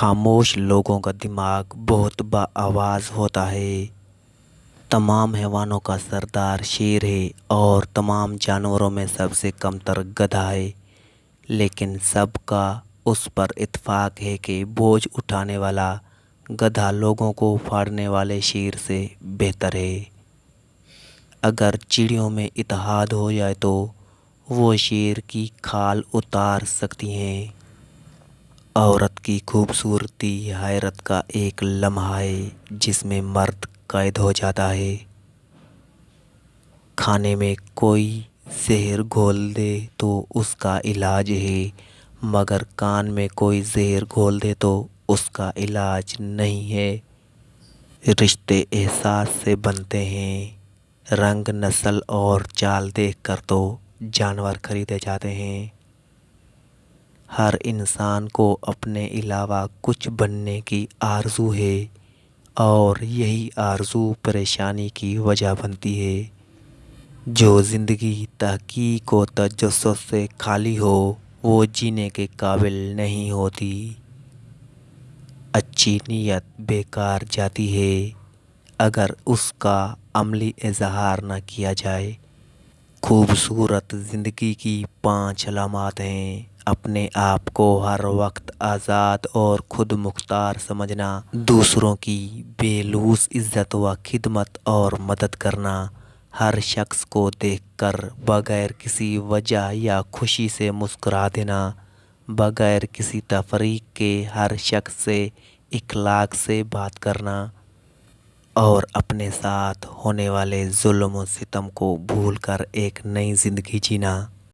خاموش لوگوں کا دماغ بہت بآواز ہوتا ہے۔ تمام حیوانوں کا سردار شیر ہے اور تمام جانوروں میں سب سے کم تر گدھا ہے، لیکن سب کا اس پر اتفاق ہے کہ بوجھ اٹھانے والا گدھا لوگوں کو پھاڑنے والے شیر سے بہتر ہے۔ اگر چڑیوں میں اتحاد ہو جائے تو وہ شیر کی کھال اتار سکتی ہیں۔ عورت کی خوبصورتی حیرت کا ایک لمحہ ہے جس میں مرد قید ہو جاتا ہے۔ کھانے میں کوئی زہر گھول دے تو اس کا علاج ہے، مگر کان میں کوئی زہر گھول دے تو اس کا علاج نہیں ہے۔ رشتے احساس سے بنتے ہیں، رنگ، نسل اور چال دیکھ کر تو جانور خریدے جاتے ہیں۔ ہر انسان کو اپنے علاوہ کچھ بننے کی آرزو ہے اور یہی آرزو پریشانی کی وجہ بنتی ہے۔ جو زندگی تحقیق و تجسس سے خالی ہو وہ جینے کے قابل نہیں ہوتی۔ اچھی نیت بیکار جاتی ہے اگر اس کا عملی اظہار نہ کیا جائے۔ خوبصورت زندگی کی 5 علامات ہیں: اپنے آپ کو ہر وقت آزاد اور خود مختار سمجھنا، دوسروں کی بے لوث عزت و خدمت اور مدد کرنا، ہر شخص کو دیکھ کر بغیر کسی وجہ یا خوشی سے مسکرا دینا، بغیر کسی تفریق کے ہر شخص سے اخلاق سے بات کرنا، اور اپنے ساتھ ہونے والے ظلم و ستم کو بھول کر ایک نئی زندگی جینا۔